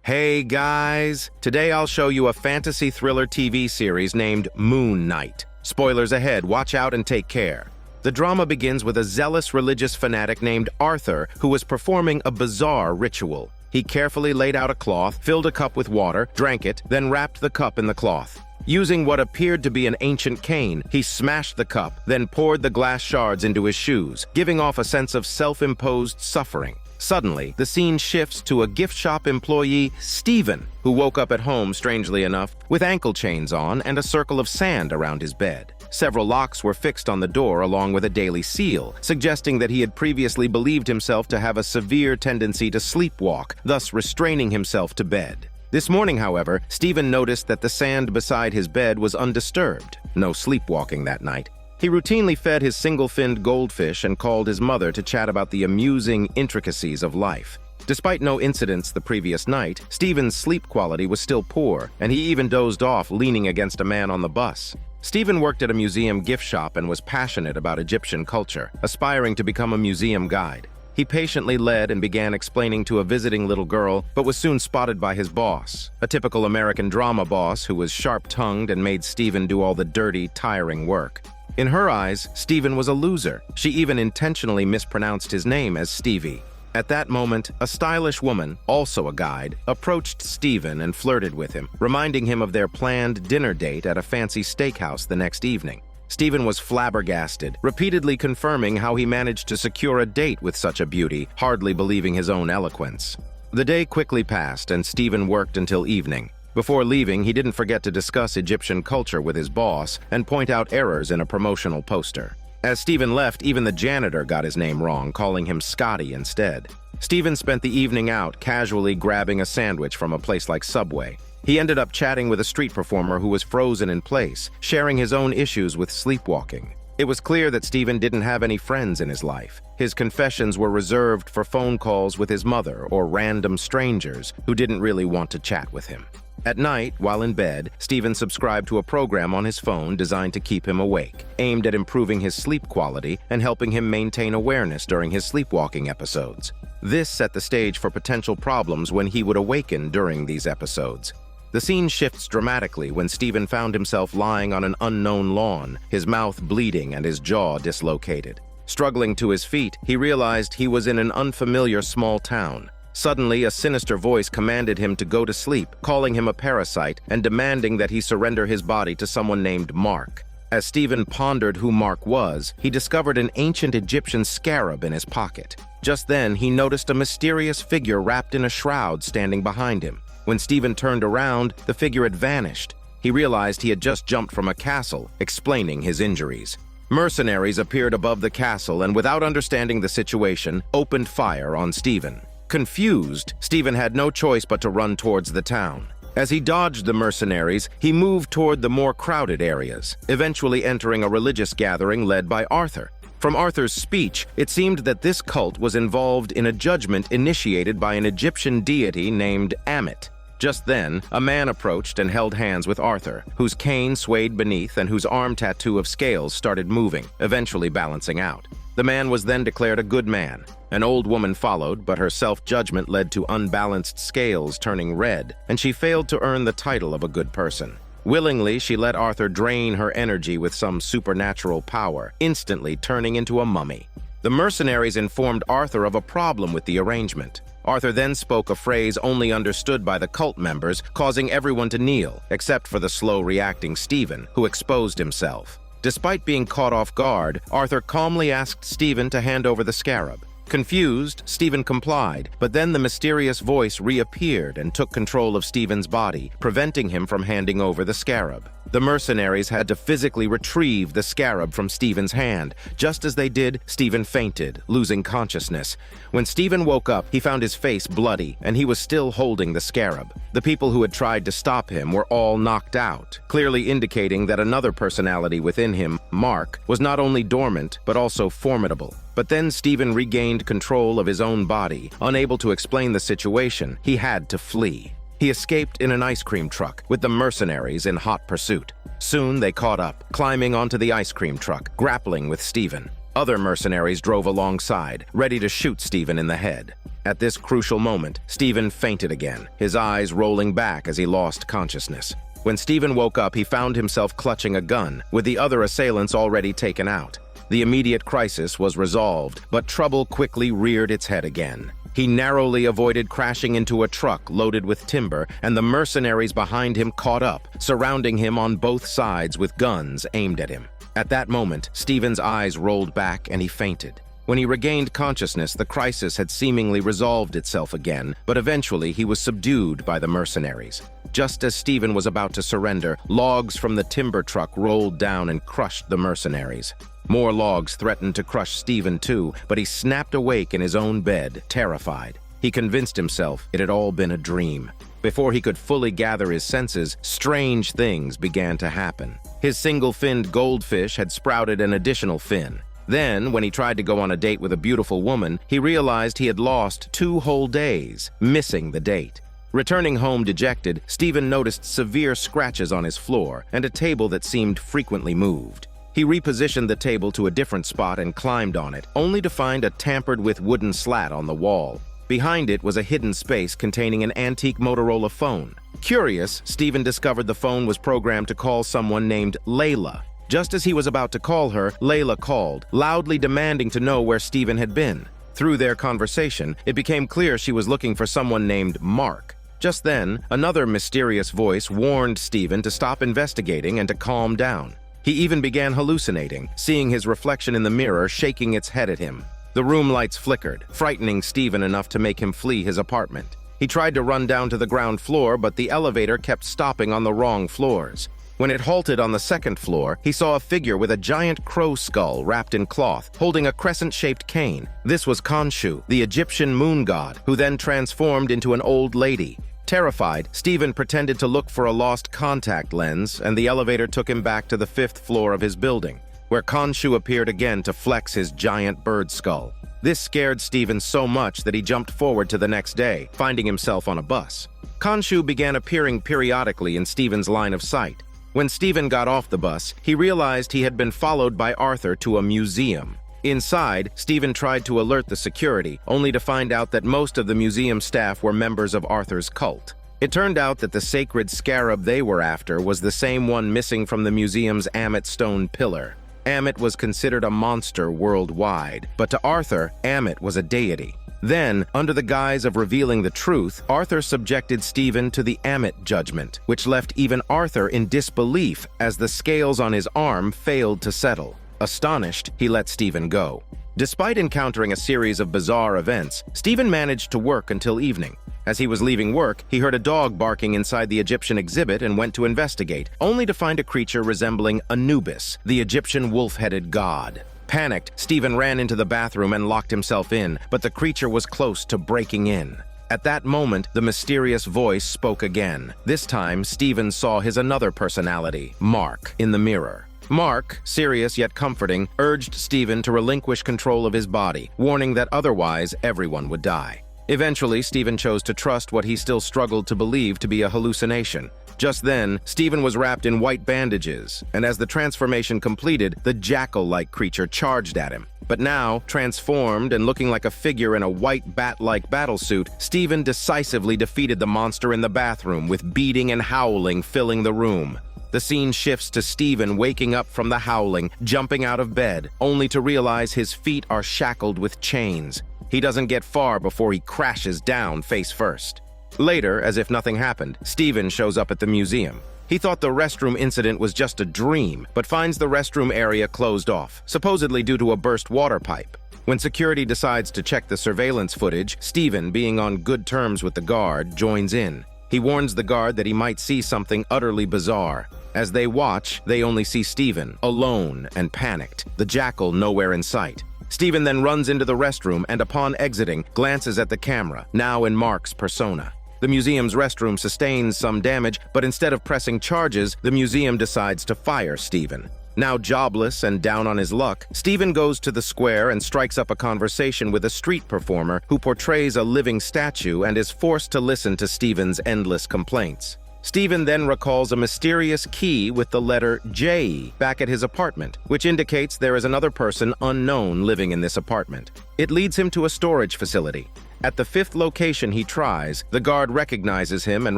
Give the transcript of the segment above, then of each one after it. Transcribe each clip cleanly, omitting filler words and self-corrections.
Hey guys, today I'll show you a fantasy thriller TV series named Moon Knight. Spoilers ahead, watch out and take care. The drama begins with a zealous religious fanatic named Arthur who was performing a bizarre ritual. He carefully laid out a cloth, filled a cup with water, drank it, then wrapped the cup in the cloth. Using what appeared to be an ancient cane, he smashed the cup, then poured the glass shards into his shoes, giving off a sense of self-imposed suffering. Suddenly, the scene shifts to a gift shop employee, Stephen, who woke up at home, strangely enough, with ankle chains on and a circle of sand around his bed. Several locks were fixed on the door along with a daily seal, suggesting that he had previously believed himself to have a severe tendency to sleepwalk, thus restraining himself to bed. This morning, however, Stephen noticed that the sand beside his bed was undisturbed. No sleepwalking that night. He routinely fed his single-finned goldfish and called his mother to chat about the amusing intricacies of life. Despite no incidents the previous night, Stephen's sleep quality was still poor, and he even dozed off leaning against a man on the bus. Stephen worked at a museum gift shop and was passionate about Egyptian culture, aspiring to become a museum guide. He patiently led and began explaining to a visiting little girl, but was soon spotted by his boss, a typical American drama boss who was sharp-tongued and made Stephen do all the dirty, tiring work. In her eyes, Stephen was a loser. She even intentionally mispronounced his name as Stevie. At that moment, a stylish woman, also a guide, approached Stephen and flirted with him, reminding him of their planned dinner date at a fancy steakhouse the next evening. Stephen was flabbergasted, repeatedly confirming how he managed to secure a date with such a beauty, hardly believing his own eloquence. The day quickly passed and Stephen worked until evening. Before leaving, he didn't forget to discuss Egyptian culture with his boss and point out errors in a promotional poster. As Stephen left, even the janitor got his name wrong, calling him Scotty instead. Stephen spent the evening out, casually grabbing a sandwich from a place like Subway. He ended up chatting with a street performer who was frozen in place, sharing his own issues with sleepwalking. It was clear that Stephen didn't have any friends in his life. His confessions were reserved for phone calls with his mother or random strangers who didn't really want to chat with him. At night, while in bed, Stephen subscribed to a program on his phone designed to keep him awake, aimed at improving his sleep quality and helping him maintain awareness during his sleepwalking episodes. This set the stage for potential problems when he would awaken during these episodes. The scene shifts dramatically when Stephen found himself lying on an unknown lawn, his mouth bleeding and his jaw dislocated. Struggling to his feet, he realized he was in an unfamiliar small town. Suddenly, a sinister voice commanded him to go to sleep, calling him a parasite and demanding that he surrender his body to someone named Mark. As Stephen pondered who Mark was, he discovered an ancient Egyptian scarab in his pocket. Just then, he noticed a mysterious figure wrapped in a shroud standing behind him. When Stephen turned around, the figure had vanished. He realized he had just jumped from a castle, explaining his injuries. Mercenaries appeared above the castle and, without understanding the situation, opened fire on Stephen. Confused, Stephen had no choice but to run towards the town. As he dodged the mercenaries, he moved toward the more crowded areas, eventually entering a religious gathering led by Arthur. From Arthur's speech, it seemed that this cult was involved in a judgment initiated by an Egyptian deity named Ammit. Just then, a man approached and held hands with Arthur, whose cane swayed beneath and whose arm tattoo of scales started moving, eventually balancing out. The man was then declared a good man. An old woman followed, but her self-judgment led to unbalanced scales turning red, and she failed to earn the title of a good person. Willingly, she let Arthur drain her energy with some supernatural power, instantly turning into a mummy. The mercenaries informed Arthur of a problem with the arrangement. Arthur then spoke a phrase only understood by the cult members, causing everyone to kneel, except for the slow-reacting Stephen, who exposed himself. Despite being caught off guard, Arthur calmly asked Stephen to hand over the scarab. Confused, Stephen complied, but then the mysterious voice reappeared and took control of Stephen's body, preventing him from handing over the scarab. The mercenaries had to physically retrieve the scarab from Stephen's hand. Just as they did, Stephen fainted, losing consciousness. When Stephen woke up, he found his face bloody, and he was still holding the scarab. The people who had tried to stop him were all knocked out, clearly indicating that another personality within him, Mark, was not only dormant, but also formidable. But then Stephen regained control of his own body. Unable to explain the situation, he had to flee. He escaped in an ice cream truck, with the mercenaries in hot pursuit. Soon they caught up, climbing onto the ice cream truck, grappling with Stephen. Other mercenaries drove alongside, ready to shoot Steven in the head. At this crucial moment, Steven fainted again, his eyes rolling back as he lost consciousness. When Steven woke up, he found himself clutching a gun, with the other assailants already taken out. The immediate crisis was resolved, but trouble quickly reared its head again. He narrowly avoided crashing into a truck loaded with timber, and the mercenaries behind him caught up, surrounding him on both sides with guns aimed at him. At that moment, Steven's eyes rolled back and he fainted. When he regained consciousness, the crisis had seemingly resolved itself again, but eventually he was subdued by the mercenaries. Just as Steven was about to surrender, logs from the timber truck rolled down and crushed the mercenaries. More logs threatened to crush Steven too, but he snapped awake in his own bed, terrified. He convinced himself it had all been a dream. Before he could fully gather his senses, strange things began to happen. His single-finned goldfish had sprouted an additional fin. Then, when he tried to go on a date with a beautiful woman, he realized he had lost 2 whole days, missing the date. Returning home dejected, Steven noticed severe scratches on his floor and a table that seemed frequently moved. He repositioned the table to a different spot and climbed on it, only to find a tampered-with wooden slat on the wall. Behind it was a hidden space containing an antique Motorola phone. Curious, Steven discovered the phone was programmed to call someone named Layla. Just as he was about to call her, Layla called, loudly demanding to know where Steven had been. Through their conversation, it became clear she was looking for someone named Mark. Just then, another mysterious voice warned Steven to stop investigating and to calm down. He even began hallucinating, seeing his reflection in the mirror shaking its head at him. The room lights flickered, frightening Steven enough to make him flee his apartment. He tried to run down to the ground floor, but the elevator kept stopping on the wrong floors. When it halted on the 2nd floor, he saw a figure with a giant crow skull wrapped in cloth, holding a crescent-shaped cane. This was Khonshu, the Egyptian moon god, who then transformed into an old lady. Terrified, Steven pretended to look for a lost contact lens, and the elevator took him back to the 5th floor of his building, where Khonshu appeared again to flex his giant bird skull. This scared Steven so much that he jumped forward to the next day, finding himself on a bus. Khonshu began appearing periodically in Steven's line of sight. When Steven got off the bus, he realized he had been followed by Arthur to a museum. Inside, Steven tried to alert the security, only to find out that most of the museum staff were members of Arthur's cult. It turned out that the sacred scarab they were after was the same one missing from the museum's Ammit stone pillar. Ammit was considered a monster worldwide, but to Arthur, Ammit was a deity. Then, under the guise of revealing the truth, Arthur subjected Steven to the Ammit judgment, which left even Arthur in disbelief as the scales on his arm failed to settle. Astonished, he let Steven go. Despite encountering a series of bizarre events, Steven managed to work until evening. As he was leaving work, he heard a dog barking inside the Egyptian exhibit and went to investigate, only to find a creature resembling Anubis, the Egyptian wolf-headed god. Panicked, Steven ran into the bathroom and locked himself in, but the creature was close to breaking in. At that moment, the mysterious voice spoke again. This time, Steven saw his another personality, Mark, in the mirror. Mark, serious yet comforting, urged Steven to relinquish control of his body, warning that otherwise everyone would die. Eventually, Steven chose to trust what he still struggled to believe to be a hallucination. Just then, Steven was wrapped in white bandages, and as the transformation completed, the jackal-like creature charged at him. But now, transformed and looking like a figure in a white bat-like battlesuit, Steven decisively defeated the monster in the bathroom, with beating and howling filling the room. The scene shifts to Steven waking up from the howling, jumping out of bed, only to realize his feet are shackled with chains. He doesn't get far before he crashes down face first. Later, as if nothing happened, Steven shows up at the museum. He thought the restroom incident was just a dream, but finds the restroom area closed off, supposedly due to a burst water pipe. When security decides to check the surveillance footage, Steven, being on good terms with the guard, joins in. He warns the guard that he might see something utterly bizarre. As they watch, they only see Steven, alone and panicked, the jackal nowhere in sight. Steven then runs into the restroom and upon exiting, glances at the camera, now in Mark's persona. The museum's restroom sustains some damage, but instead of pressing charges, the museum decides to fire Steven. Now jobless and down on his luck, Steven goes to the square and strikes up a conversation with a street performer who portrays a living statue and is forced to listen to Steven's endless complaints. Stephen then recalls a mysterious key with the letter J back at his apartment, which indicates there is another person unknown living in this apartment. It leads him to a storage facility. At the fifth location he tries, the guard recognizes him and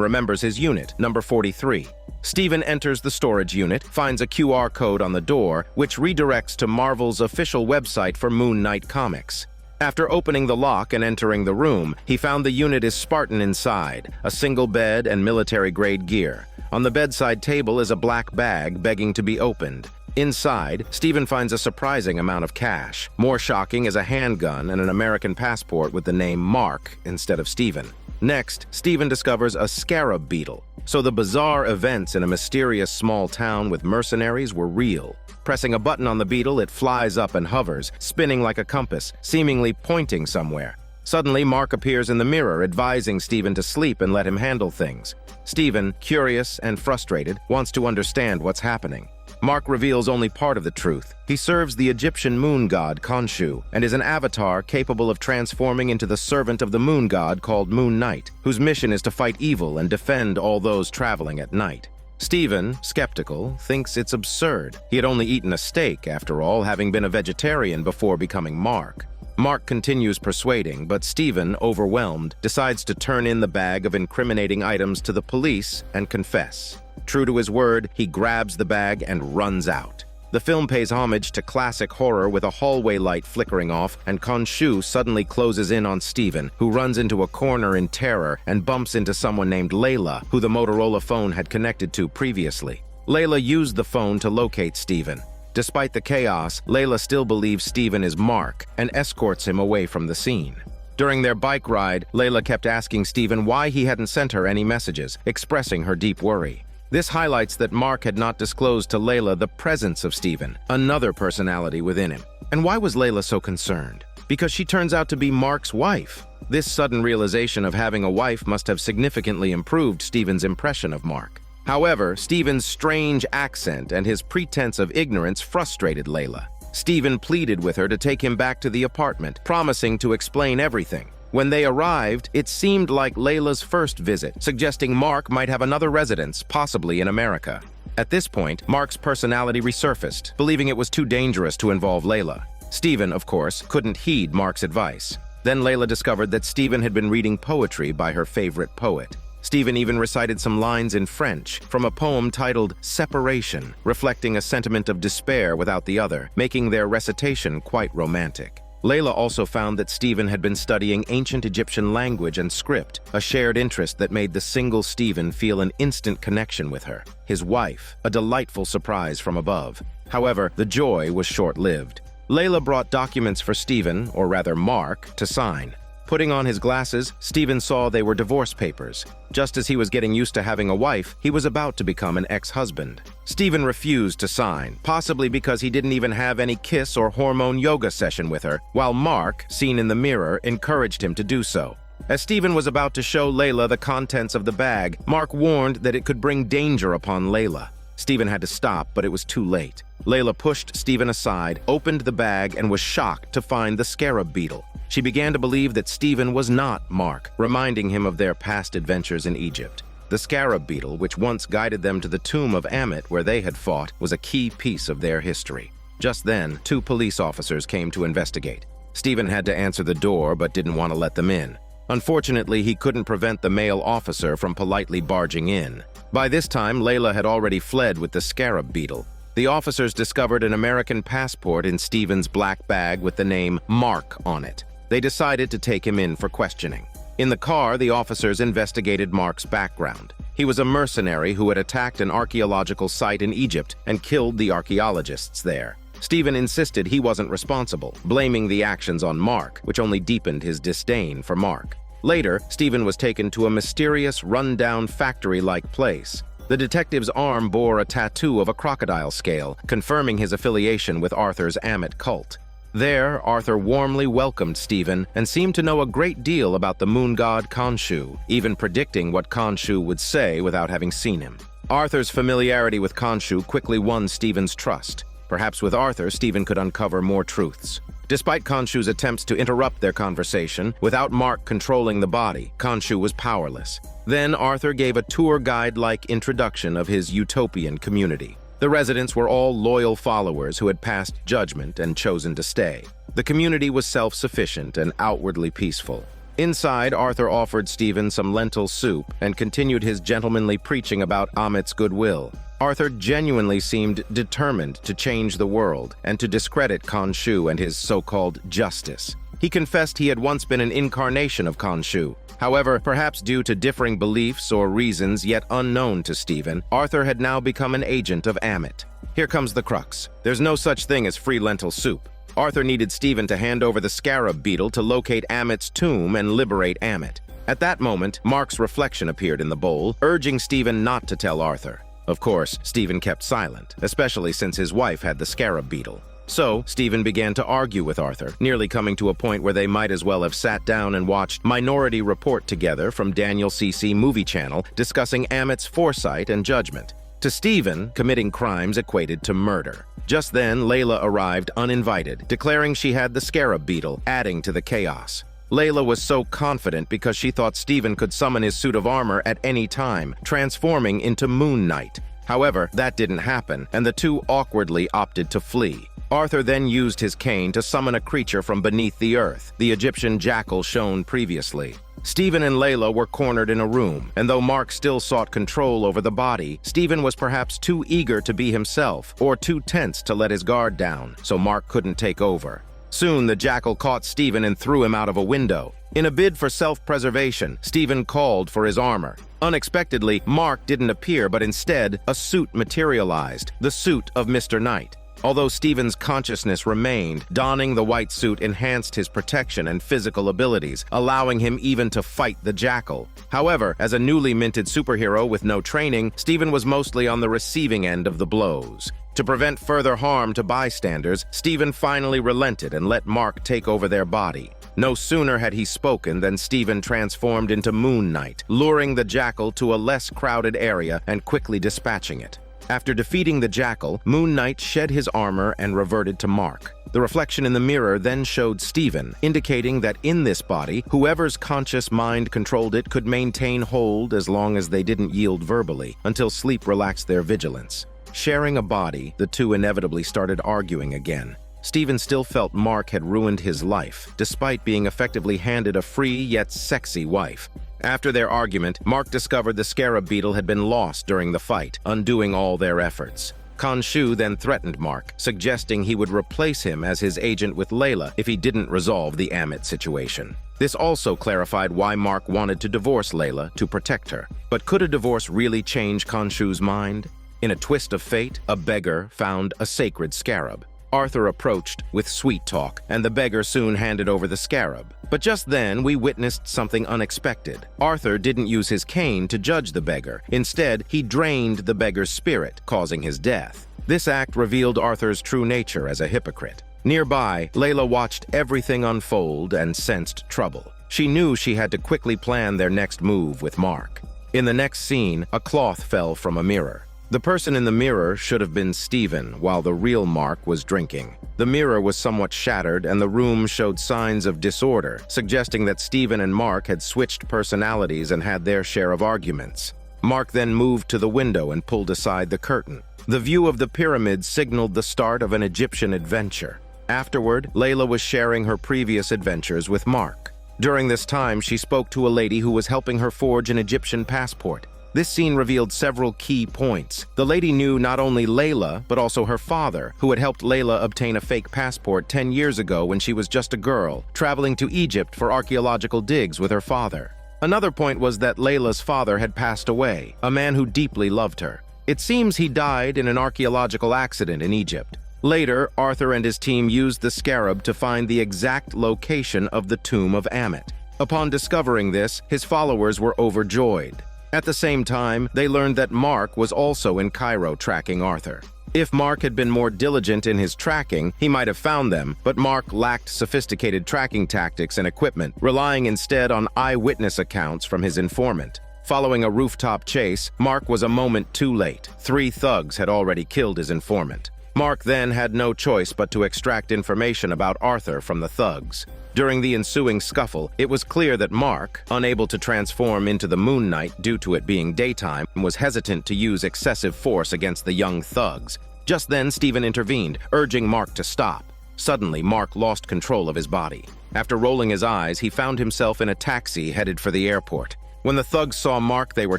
remembers his unit, number 43. Stephen enters the storage unit, finds a QR code on the door, which redirects to Marvel's official website for Moon Knight comics. After opening the lock and entering the room, he found the unit is Spartan inside, a single bed and military-grade gear. On the bedside table is a black bag begging to be opened. Inside, Stephen finds a surprising amount of cash. More shocking is a handgun and an American passport with the name Mark instead of Stephen. Next, Stephen discovers a scarab beetle. So the bizarre events in a mysterious small town with mercenaries were real. Pressing a button on the beetle, it flies up and hovers, spinning like a compass, seemingly pointing somewhere. Suddenly, Mark appears in the mirror, advising Stephen to sleep and let him handle things. Stephen, curious and frustrated, wants to understand what's happening. Mark reveals only part of the truth. He serves the Egyptian moon god Khonshu and is an avatar capable of transforming into the servant of the moon god called Moon Knight, whose mission is to fight evil and defend all those traveling at night. Stephen, skeptical, thinks it's absurd. He had only eaten a steak, after all, having been a vegetarian before becoming Mark. Mark continues persuading, but Stephen, overwhelmed, decides to turn in the bag of incriminating items to the police and confess. True to his word, he grabs the bag and runs out. The film pays homage to classic horror with a hallway light flickering off, and Khonshu suddenly closes in on Stephen, who runs into a corner in terror and bumps into someone named Layla, who the Motorola phone had connected to previously. Layla used the phone to locate Stephen. Despite the chaos, Layla still believes Stephen is Mark and escorts him away from the scene. During their bike ride, Layla kept asking Stephen why he hadn't sent her any messages, expressing her deep worry. This highlights that Mark had not disclosed to Layla the presence of Stephen, another personality within him. And why was Layla so concerned? Because she turns out to be Mark's wife. This sudden realization of having a wife must have significantly improved Stephen's impression of Mark. However, Stephen's strange accent and his pretense of ignorance frustrated Layla. Stephen pleaded with her to take him back to the apartment, promising to explain everything. When they arrived, it seemed like Layla's first visit, suggesting Mark might have another residence, possibly in America. At this point, Mark's personality resurfaced, believing it was too dangerous to involve Layla. Stephen, of course, couldn't heed Mark's advice. Then Layla discovered that Stephen had been reading poetry by her favorite poet. Stephen even recited some lines in French from a poem titled Separation, reflecting a sentiment of despair without the other, making their recitation quite romantic. Layla also found that Stephen had been studying ancient Egyptian language and script, a shared interest that made the single Stephen feel an instant connection with her, his wife, a delightful surprise from above. However, the joy was short-lived. Layla brought documents for Stephen, or rather Mark, to sign. Putting on his glasses, Stephen saw they were divorce papers. Just as he was getting used to having a wife, he was about to become an ex-husband. Stephen refused to sign, possibly because he didn't even have any kiss or hormone yoga session with her, while Mark, seen in the mirror, encouraged him to do so. As Stephen was about to show Layla the contents of the bag, Mark warned that it could bring danger upon Layla. Stephen had to stop, but it was too late. Layla pushed Stephen aside, opened the bag, and was shocked to find the scarab beetle. She began to believe that Stephen was not Mark, reminding him of their past adventures in Egypt. The scarab beetle, which once guided them to the tomb of Ammit where they had fought, was a key piece of their history. Just then, 2 police officers came to investigate. Stephen had to answer the door but didn't want to let them in. Unfortunately, he couldn't prevent the male officer from politely barging in. By this time, Layla had already fled with the scarab beetle. The officers discovered an American passport in Stephen's black bag with the name Mark on it. They decided to take him in for questioning. In the car, the officers investigated Mark's background. He was a mercenary who had attacked an archaeological site in Egypt and killed the archaeologists there. Stephen insisted he wasn't responsible, blaming the actions on Mark, which only deepened his disdain for Mark. Later, Stephen was taken to a mysterious, run-down factory-like place. The detective's arm bore a tattoo of a crocodile scale, confirming his affiliation with Arthur's Ammit cult. There, Arthur warmly welcomed Stephen and seemed to know a great deal about the moon god Khonshu, even predicting what Khonshu would say without having seen him. Arthur's familiarity with Khonshu quickly won Stephen's trust. Perhaps with Arthur, Stephen could uncover more truths. Despite Khonshu's attempts to interrupt their conversation, without Mark controlling the body, Khonshu was powerless. Then Arthur gave a tour guide-like introduction of his utopian community. The residents were all loyal followers who had passed judgment and chosen to stay. The community was self-sufficient and outwardly peaceful. Inside, Arthur offered Stephen some lentil soup and continued his gentlemanly preaching about Amit's goodwill. Arthur genuinely seemed determined to change the world and to discredit Khonshu and his so-called justice. He confessed he had once been an incarnation of Khonshu. However, perhaps due to differing beliefs or reasons yet unknown to Stephen, Arthur had now become an agent of Amit. Here comes the crux. There's no such thing as free lentil soup. Arthur needed Stephen to hand over the scarab beetle to locate Amit's tomb and liberate Amit. At that moment, Mark's reflection appeared in the bowl, urging Stephen not to tell Arthur. Of course, Stephen kept silent, especially since his wife had the scarab beetle. So, Stephen began to argue with Arthur, nearly coming to a point where they might as well have sat down and watched Minority Report together from Daniel CC Movie Channel, discussing Amit's foresight and judgment. To Stephen, committing crimes equated to murder. Just then, Layla arrived uninvited, declaring she had the scarab beetle, adding to the chaos. Layla was so confident because she thought Stephen could summon his suit of armor at any time, transforming into Moon Knight. However, that didn't happen, and the two awkwardly opted to flee. Arthur then used his cane to summon a creature from beneath the earth, the Egyptian jackal shown previously. Stephen and Layla were cornered in a room, and though Mark still sought control over the body, Stephen was perhaps too eager to be himself, or too tense to let his guard down, so Mark couldn't take over. Soon, the jackal caught Stephen and threw him out of a window. In a bid for self-preservation, Stephen called for his armor. Unexpectedly, Mark didn't appear, but instead, a suit materialized, the suit of Mr. Knight. Although Stephen's consciousness remained, donning the white suit enhanced his protection and physical abilities, allowing him even to fight the jackal. However, as a newly minted superhero with no training, Stephen was mostly on the receiving end of the blows. To prevent further harm to bystanders, Stephen finally relented and let Mark take over their body. No sooner had he spoken than Stephen transformed into Moon Knight, luring the jackal to a less crowded area and quickly dispatching it. After defeating the jackal, Moon Knight shed his armor and reverted to Mark. The reflection in the mirror then showed Stephen, indicating that in this body, whoever's conscious mind controlled it could maintain hold as long as they didn't yield verbally, until sleep relaxed their vigilance. Sharing a body, the two inevitably started arguing again. Stephen still felt Mark had ruined his life, despite being effectively handed a free yet sexy wife. After their argument, Mark discovered the scarab beetle had been lost during the fight, undoing all their efforts. Khonshu then threatened Mark, suggesting he would replace him as his agent with Layla if he didn't resolve the Amit situation. This also clarified why Mark wanted to divorce Layla to protect her. But could a divorce really change Khonshu's mind? In a twist of fate, a beggar found a sacred scarab. Arthur approached with sweet talk, and the beggar soon handed over the scarab. But just then, we witnessed something unexpected. Arthur didn't use his cane to judge the beggar. Instead, he drained the beggar's spirit, causing his death. This act revealed Arthur's true nature as a hypocrite. Nearby, Layla watched everything unfold and sensed trouble. She knew she had to quickly plan their next move with Mark. In the next scene, a cloth fell from a mirror. The person in the mirror should have been Stephen, while the real Mark was drinking. The mirror was somewhat shattered, and the room showed signs of disorder, suggesting that Stephen and Mark had switched personalities and had their share of arguments. Mark then moved to the window and pulled aside the curtain. The view of the pyramid signaled the start of an Egyptian adventure. Afterward, Layla was sharing her previous adventures with Mark. During this time, she spoke to a lady who was helping her forge an Egyptian passport. This scene revealed several key points. The lady knew not only Layla, but also her father, who had helped Layla obtain a fake passport 10 years ago when she was just a girl, traveling to Egypt for archaeological digs with her father. Another point was that Layla's father had passed away, a man who deeply loved her. It seems he died in an archaeological accident in Egypt. Later, Arthur and his team used the scarab to find the exact location of the tomb of Amit. Upon discovering this, his followers were overjoyed. At the same time, they learned that Mark was also in Cairo tracking Arthur. If Mark had been more diligent in his tracking, he might have found them, but Mark lacked sophisticated tracking tactics and equipment, relying instead on eyewitness accounts from his informant. Following a rooftop chase, Mark was a moment too late. 3 thugs had already killed his informant. Mark then had no choice but to extract information about Arthur from the thugs. During the ensuing scuffle, it was clear that Mark, unable to transform into the Moon Knight due to it being daytime, was hesitant to use excessive force against the young thugs. Just then, Steven intervened, urging Mark to stop. Suddenly, Mark lost control of his body. After rolling his eyes, he found himself in a taxi headed for the airport. When the thugs saw Mark, they were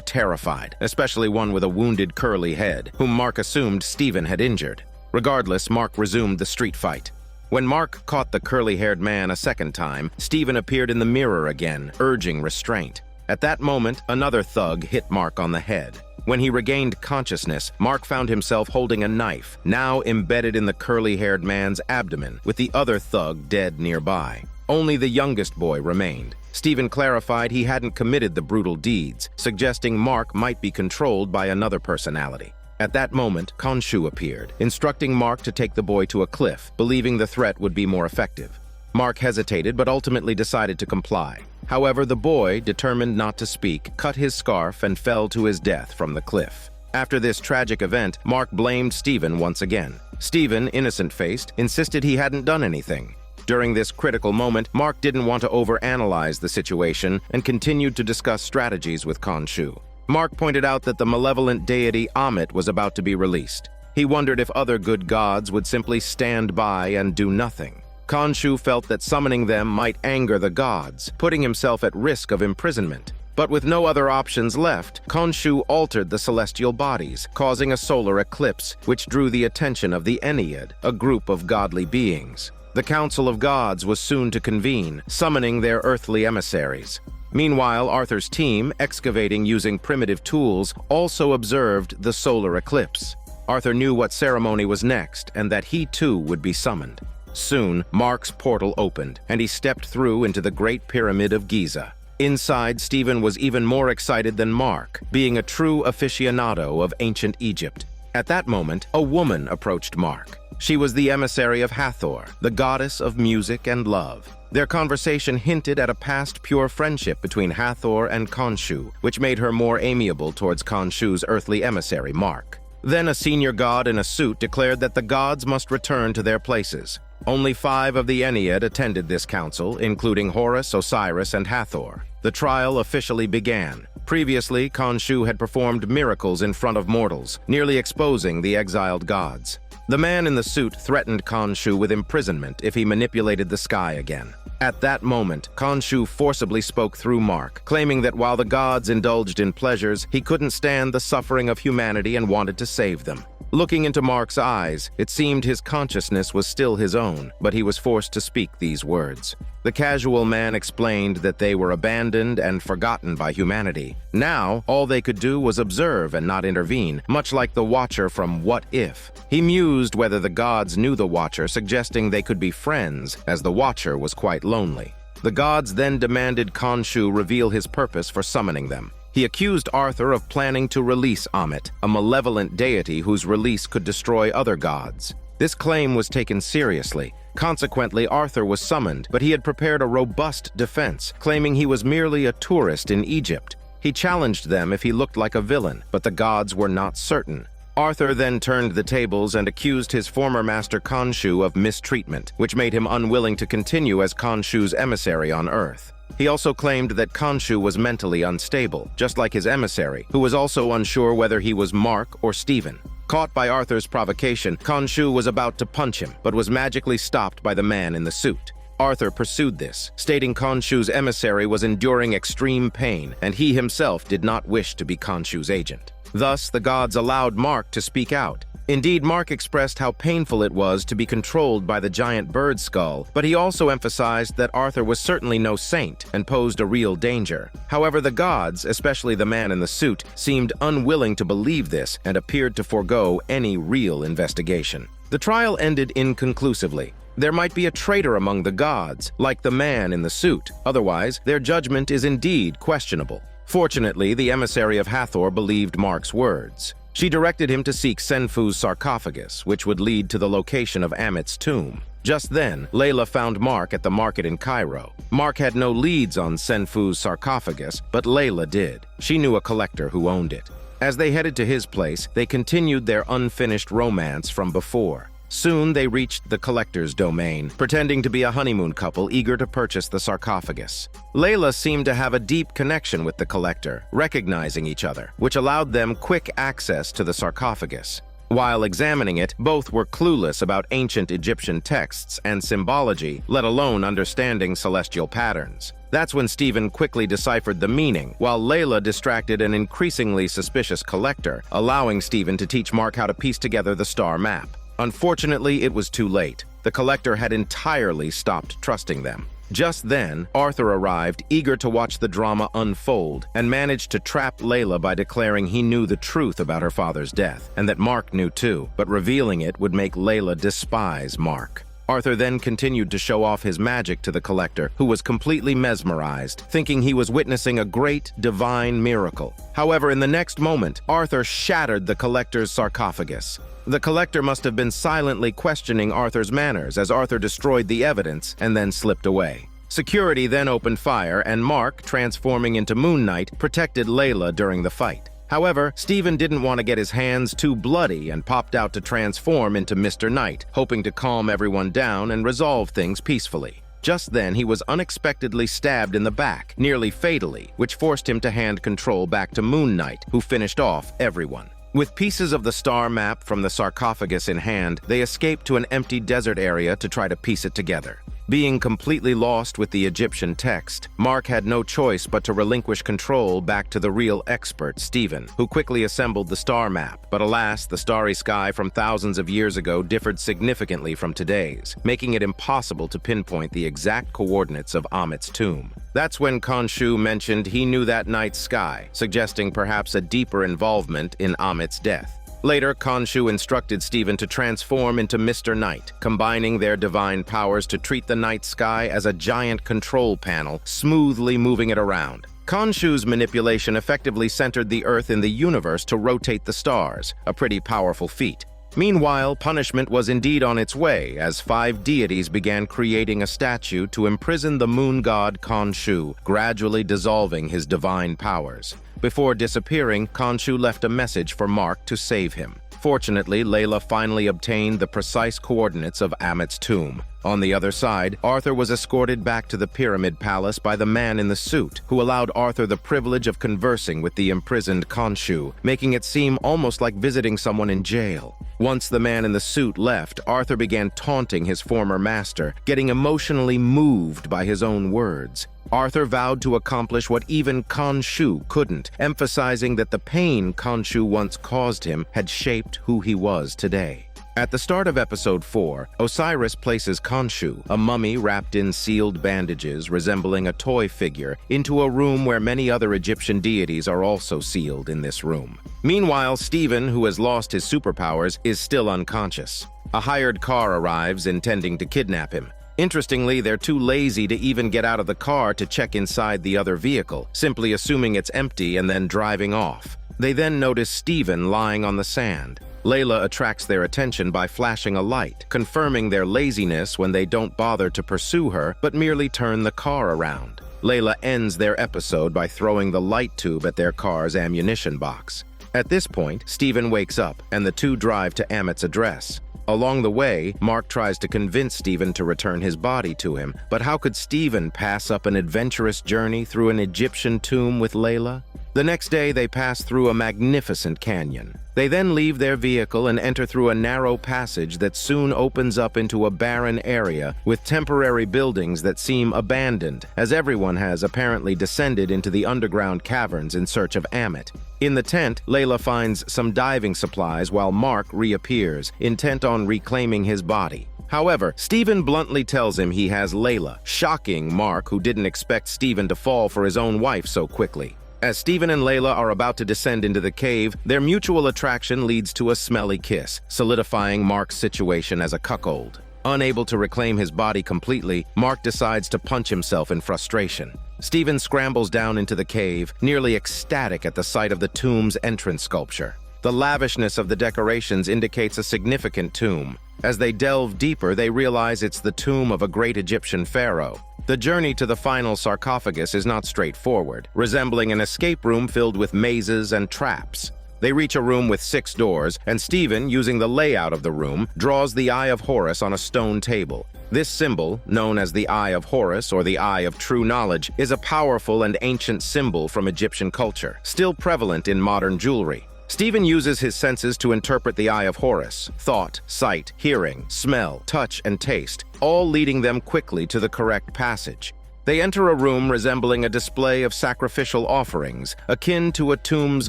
terrified, especially one with a wounded curly head, whom Mark assumed Steven had injured. Regardless, Mark resumed the street fight. When Mark caught the curly-haired man a second time, Steven appeared in the mirror again, urging restraint. At that moment, another thug hit Mark on the head. When he regained consciousness, Mark found himself holding a knife, now embedded in the curly-haired man's abdomen, with the other thug dead nearby. Only the youngest boy remained. Steven clarified he hadn't committed the brutal deeds, suggesting Mark might be controlled by another personality. At that moment, Khonshu appeared, instructing Mark to take the boy to a cliff, believing the threat would be more effective. Mark hesitated but ultimately decided to comply. However, the boy, determined not to speak, cut his scarf and fell to his death from the cliff. After this tragic event, Mark blamed Steven once again. Steven, innocent-faced, insisted he hadn't done anything. During this critical moment, Mark didn't want to overanalyze the situation and continued to discuss strategies with Khonshu. Mark pointed out that the malevolent deity Amit was about to be released. He wondered if other good gods would simply stand by and do nothing. Khonshu felt that summoning them might anger the gods, putting himself at risk of imprisonment. But with no other options left, Khonshu altered the celestial bodies, causing a solar eclipse, which drew the attention of the Ennead, a group of godly beings. The Council of Gods was soon to convene, summoning their earthly emissaries. Meanwhile, Arthur's team, excavating using primitive tools, also observed the solar eclipse. Arthur knew what ceremony was next and that he too would be summoned. Soon, Mark's portal opened, and he stepped through into the Great Pyramid of Giza. Inside, Steven was even more excited than Mark, being a true aficionado of ancient Egypt. At that moment, a woman approached Mark. She was the emissary of Hathor, the goddess of music and love. Their conversation hinted at a past pure friendship between Hathor and Khonshu, which made her more amiable towards Khonshu's earthly emissary, Mark. Then a senior god in a suit declared that the gods must return to their places. Only 5 of the Ennead attended this council, including Horus, Osiris, and Hathor. The trial officially began. Previously, Khonshu had performed miracles in front of mortals, nearly exposing the exiled gods. The man in the suit threatened Khonshu with imprisonment if he manipulated the sky again. At that moment, Khonshu forcibly spoke through Mark, claiming that while the gods indulged in pleasures, he couldn't stand the suffering of humanity and wanted to save them. Looking into Mark's eyes, it seemed his consciousness was still his own, but he was forced to speak these words. The casual man explained that they were abandoned and forgotten by humanity. Now, all they could do was observe and not intervene, much like the Watcher from What If. He mused whether the gods knew the Watcher, suggesting they could be friends, as the Watcher was quite lonely. The gods then demanded Khonshu reveal his purpose for summoning them. He accused Arthur of planning to release Amit, a malevolent deity whose release could destroy other gods. This claim was taken seriously. Consequently, Arthur was summoned, but he had prepared a robust defense, claiming he was merely a tourist in Egypt. He challenged them if he looked like a villain, but the gods were not certain. Arthur then turned the tables and accused his former master Khonshu of mistreatment, which made him unwilling to continue as Khonshu's emissary on Earth. He also claimed that Khonshu was mentally unstable, just like his emissary, who was also unsure whether he was Mark or Steven. Caught by Arthur's provocation, Khonshu was about to punch him, but was magically stopped by the man in the suit. Arthur pursued this, stating Khonshu's emissary was enduring extreme pain, and he himself did not wish to be Khonshu's agent. Thus, the gods allowed Mark to speak out. Indeed, Mark expressed how painful it was to be controlled by the giant bird skull, but he also emphasized that Arthur was certainly no saint and posed a real danger. However, the gods, especially the man in the suit, seemed unwilling to believe this and appeared to forego any real investigation. The trial ended inconclusively. There might be a traitor among the gods, like the man in the suit. Otherwise, their judgment is indeed questionable. Fortunately, the emissary of Hathor believed Mark's words. She directed him to seek Senfu's sarcophagus, which would lead to the location of Amit's tomb. Just then, Layla found Mark at the market in Cairo. Mark had no leads on Senfu's sarcophagus, but Layla did. She knew a collector who owned it. As they headed to his place, they continued their unfinished romance from before. Soon they reached the collector's domain, pretending to be a honeymoon couple eager to purchase the sarcophagus. Layla seemed to have a deep connection with the collector, recognizing each other, which allowed them quick access to the sarcophagus. While examining it, both were clueless about ancient Egyptian texts and symbology, let alone understanding celestial patterns. That's when Stephen quickly deciphered the meaning, while Layla distracted an increasingly suspicious collector, allowing Stephen to teach Mark how to piece together the star map. Unfortunately, it was too late. The collector had entirely stopped trusting them. Just then, Arthur arrived, eager to watch the drama unfold, and managed to trap Layla by declaring he knew the truth about her father's death, and that Mark knew too, but revealing it would make Layla despise Mark. Arthur then continued to show off his magic to the collector, who was completely mesmerized, thinking he was witnessing a great divine miracle. However, in the next moment, Arthur shattered the collector's sarcophagus. The collector must have been silently questioning Arthur's manners as Arthur destroyed the evidence and then slipped away. Security then opened fire, and Mark, transforming into Moon Knight, protected Layla during the fight. However, Stephen didn't want to get his hands too bloody and popped out to transform into Mr. Knight, hoping to calm everyone down and resolve things peacefully. Just then, he was unexpectedly stabbed in the back, nearly fatally, which forced him to hand control back to Moon Knight, who finished off everyone. With pieces of the star map from the sarcophagus in hand, they escaped to an empty desert area to try to piece it together. Being completely lost with the Egyptian text, Mark had no choice but to relinquish control back to the real expert, Stephen, who quickly assembled the star map. But alas, the starry sky from thousands of years ago differed significantly from today's, making it impossible to pinpoint the exact coordinates of Amit's tomb. That's when Khonshu mentioned he knew that night's sky, suggesting perhaps a deeper involvement in Amit's death. Later, Khonshu instructed Stephen to transform into Mr. Knight, combining their divine powers to treat the night sky as a giant control panel, smoothly moving it around. Khonshu's manipulation effectively centered the Earth in the universe to rotate the stars, a pretty powerful feat. Meanwhile, punishment was indeed on its way as 5 deities began creating a statue to imprison the moon god Khonshu, gradually dissolving his divine powers. Before disappearing, Khonshu left a message for Mark to save him. Fortunately, Layla finally obtained the precise coordinates of Amit's tomb. On the other side, Arthur was escorted back to the Pyramid Palace by the man in the suit, who allowed Arthur the privilege of conversing with the imprisoned Khonshu, making it seem almost like visiting someone in jail. Once the man in the suit left, Arthur began taunting his former master, getting emotionally moved by his own words. Arthur vowed to accomplish what even Khonshu couldn't, emphasizing that the pain Khonshu once caused him had shaped who he was today. At the start of episode 4, Osiris places Khonshu, a mummy wrapped in sealed bandages resembling a toy figure, into a room where many other Egyptian deities are also sealed in this room. Meanwhile, Stephen, who has lost his superpowers, is still unconscious. A hired car arrives intending to kidnap him. Interestingly, they're too lazy to even get out of the car to check inside the other vehicle, simply assuming it's empty and then driving off. They then notice Stephen lying on the sand. Layla attracts their attention by flashing a light, confirming their laziness when they don't bother to pursue her, but merely turn the car around. Layla ends their episode by throwing the light tube at their car's ammunition box. At this point, Stephen wakes up, and the two drive to Amit's address. Along the way, Mark tries to convince Stephen to return his body to him, but how could Stephen pass up an adventurous journey through an Egyptian tomb with Layla? The next day, they pass through a magnificent canyon. They then leave their vehicle and enter through a narrow passage that soon opens up into a barren area with temporary buildings that seem abandoned, as everyone has apparently descended into the underground caverns in search of Amit. In the tent, Layla finds some diving supplies while Mark reappears, intent on reclaiming his body. However, Stephen bluntly tells him he has Layla, shocking Mark, who didn't expect Stephen to fall for his own wife so quickly. As Stephen and Layla are about to descend into the cave, their mutual attraction leads to a smelly kiss, solidifying Mark's situation as a cuckold. Unable to reclaim his body completely, Mark decides to punch himself in frustration. Stephen scrambles down into the cave, nearly ecstatic at the sight of the tomb's entrance sculpture. The lavishness of the decorations indicates a significant tomb. As they delve deeper, they realize it's the tomb of a great Egyptian pharaoh. The journey to the final sarcophagus is not straightforward, resembling an escape room filled with mazes and traps. They reach a room with 6 doors, and Stephen, using the layout of the room, draws the Eye of Horus on a stone table. This symbol, known as the Eye of Horus or the Eye of True Knowledge, is a powerful and ancient symbol from Egyptian culture, still prevalent in modern jewelry. Stephen uses his senses to interpret the Eye of Horus: thought, sight, hearing, smell, touch, and taste, all leading them quickly to the correct passage. They enter a room resembling a display of sacrificial offerings, akin to a tomb's